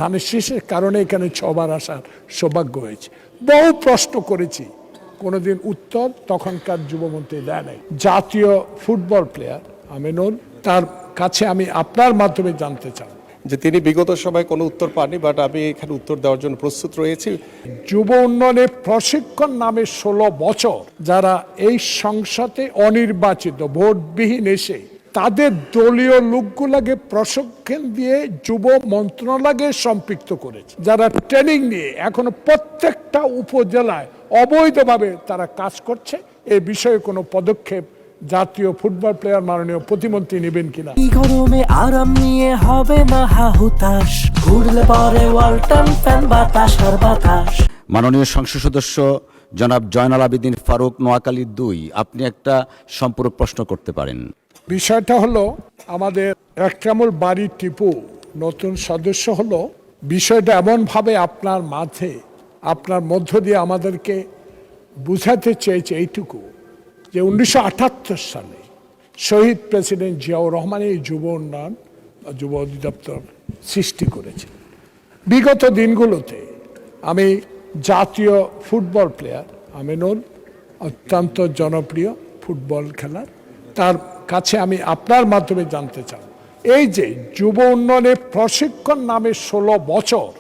ধানের শীষের কারণে এখানে 6 বার আসার সৌভাগ্য হয়েছে। বহু প্রশ্ন করেছি, কোনোদিন উত্তর তখনকার যুবমন্ত্রী দেয় নাই। জাতীয় ফুটবল প্লেয়ার আমিনুল, তার কাছে আমি আপনার মাধ্যমে জানতে চাই যে তিনি বিগত সময় কোনো উত্তর পাননি, বাট আমি এখানে উত্তর দেওয়ার জন্য প্রস্তুত রয়েছি। যুব উন্নয়নে প্রশিক্ষণ নামে 16 বছর যারা এই সংসদে অনির্বাচিত ভোটবিহীন এসে তাদের দলীয় লোকগুলোকে প্রশিক্ষণ দিয়ে যুব মন্ত্রণালয়ে সম্পৃক্ত করেছে, যারা ট্রেনিং নিয়ে এখনো প্রত্যেকটা উপজেলায় অবৈধভাবে তারা কাজ করছে। এই বিষয়ে কোনো পদক্ষেপ জাতীয় ফুটবল প্লেয়ার মাননীয় প্রতিমন্ত্রী নেবেন কিনা? গরমে আরাম নিয়ে হবে না হাহুতাশ, ঘুরলে পরে ওয়ালটন ফ্যান বাতাস আর বাতাস। মাননীয় সংসদ সদস্য জনাব জয়নাল আবেদিন ফারুক, নোয়াখালী 2, আপনি একটা সম্পূরক প্রশ্ন করতে পারেন। বিষয়টা হলো, আমাদের একরামুল বাড়ি টিপু নতুন সদস্য হলো। বিষয়টা এমনভাবে আপনার মাঝে আপনার মধ্য দিয়ে আমাদেরকে বুঝাতে চেয়েছে এইটুকু, যে 1978 সালে শহীদ প্রেসিডেন্ট জিয়াউর রহমান এই যুব উন্নয়ন যুব অধিদপ্তর সৃষ্টি করেছে। বিগত দিনগুলোতে আমি জাতীয় ফুটবল প্লেয়ার আমিনুল, অত্যন্ত জনপ্রিয় ফুটবল খেলার, তার কাছে আমি আপনার মাধ্যমে জানতে চাই, এই যে যুব উন্নয়নে প্রশিক্ষণ নামে 16 বছর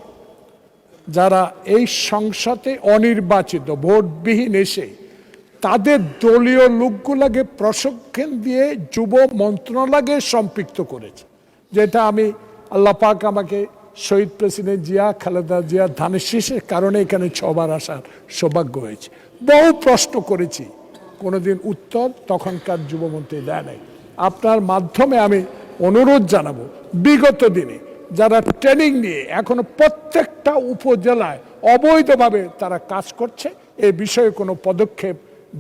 যারা এই সংসদে অনির্বাচিত ভোটবিহীন এসে তাদের দলীয় লোকগুলোকে প্রশিক্ষণ দিয়ে যুব মন্ত্রণালয়ে সম্পৃক্ত করেছে, যেটা আমি আল্লাহ পাক আমাকে শহীদ প্রেসিডেন্ট জিয়া খালেদা জিয়া ধানের শীষের কারণে এখানে 6 বার আসার সৌভাগ্য হয়েছে। বহু প্রশ্ন করেছি, কোনোদিন উত্তর তখনকার যুবমন্ত্রী দেয় নাই। আপনার মাধ্যমে আমি অনুরোধ জানাবো, বিগত দিনে যারা ট্রেনিং নিয়ে এখনো প্রত্যেকটা উপজেলায় অবৈধভাবে তারা কাজ করছে, এই বিষয়ে কোনো পদক্ষেপ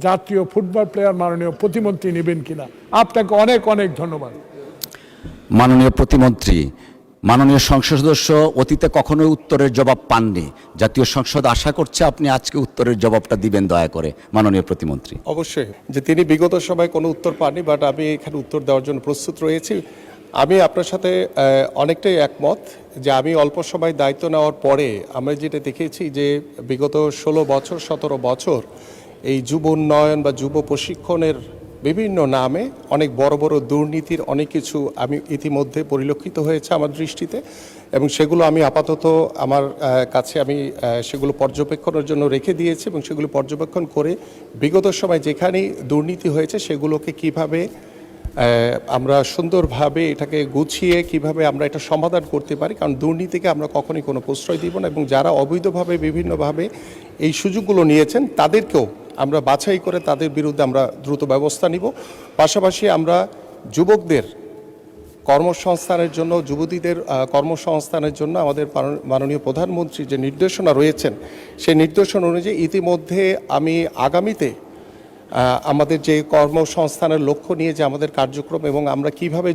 জাতীয় ফুটবল প্লেয়ার মাননীয় প্রতিমন্ত্রী নেবেন কিনা? আপনাকে অনেক অনেক ধন্যবাদ। মাননীয় প্রতিমন্ত্রী, মাননীয় সংসদ সদস্য অতীতে কখনোই উত্তরের জবাব পাননি। জাতীয় সংসদ আশা করছে আপনি আজকে উত্তরের জবাবটা দিবেন দয়া করে। মাননীয় প্রতিমন্ত্রী। অবশ্যই, যে তিনি বিগত সময় কোনো উত্তর পাননি, বাট আমি এখানে উত্তর দেওয়ার জন্য প্রস্তুত রয়েছি। আমি আপনার সাথে অনেকটাই একমত, যে আমি অল্প সময় দায়িত্ব নেওয়ার পরে আমরা যেটা দেখেছি যে বিগত 16 বছর 17 বছর এই যুব উন্নয়ন বা যুব প্রশিক্ষণের বিভিন্ন নামে অনেক বড় বড় দুর্নীতির অনেক কিছু আমি ইতিমধ্যে পরিলক্ষিত হয়েছে আমার দৃষ্টিতে, এবং সেগুলো আমি আপাতত আমার কাছে আমি সেগুলো পর্যবেক্ষণের জন্য রেখে দিয়েছি, এবং সেগুলো পর্যবেক্ষণ করে বিগত সময় যেখানেই দুর্নীতি হয়েছে সেগুলোকে কিভাবে আমরা সুন্দরভাবে এটাকে গুছিয়ে কিভাবে আমরা এটা সমাধান করতে পারি, কারণ দুর্নীতিকে আমরা কখনোই কোনো প্রশ্রয় দিব না, এবং যারা অবৈধভাবে বিভিন্নভাবে এই সুযোগগুলো নিয়েছেন তাদেরকেও আমরা বাছাই করে তাদের বিরুদ্ধে আমরা দ্রুত ব্যবস্থা নিব। পাশাপাশি আমরা যুবকদের কর্মসংস্থানের জন্য, যুবতীদের কর্মসংস্থানের জন্য আমাদের মাননীয় প্রধানমন্ত্রী যে নির্দেশনা রয়েছেন, সেই নির্দেশনা অনুযায়ী ইতিমধ্যে আমি আগামীতে আমাদের যে কর্মসংস্থানের লক্ষ্য নিয়ে যে আমাদের কার্যক্রম, এবং আমরা কিভাবে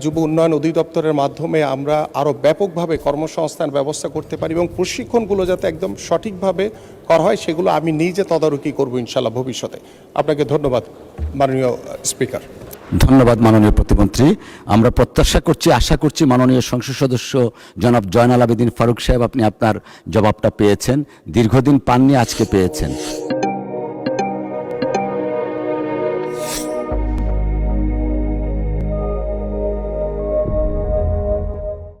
যুব উন্নয়ন অধিদপ্তরের মাধ্যমে আমরা আরও ব্যাপকভাবে কর্মসংস্থান ব্যবস্থা করতে পারি এবং প্রশিক্ষণগুলো যাতে একদম সঠিকভাবে করা হয়, সেগুলো আমি নিজে তদারকি করব ইনশাল্লাহ ভবিষ্যতে। আপনাকে ধন্যবাদ মাননীয় স্পিকার। ধন্যবাদ মাননীয় প্রতিমন্ত্রী। আমরা প্রত্যাশা করছি, আশা করছি মাননীয় সংসদ সদস্য জনাব জয়নাল আবেদিন ফারুক সাহেব, আপনি আপনার জবাবটা পেয়েছেন। দীর্ঘদিন পাননি, আজকে পেয়েছেন।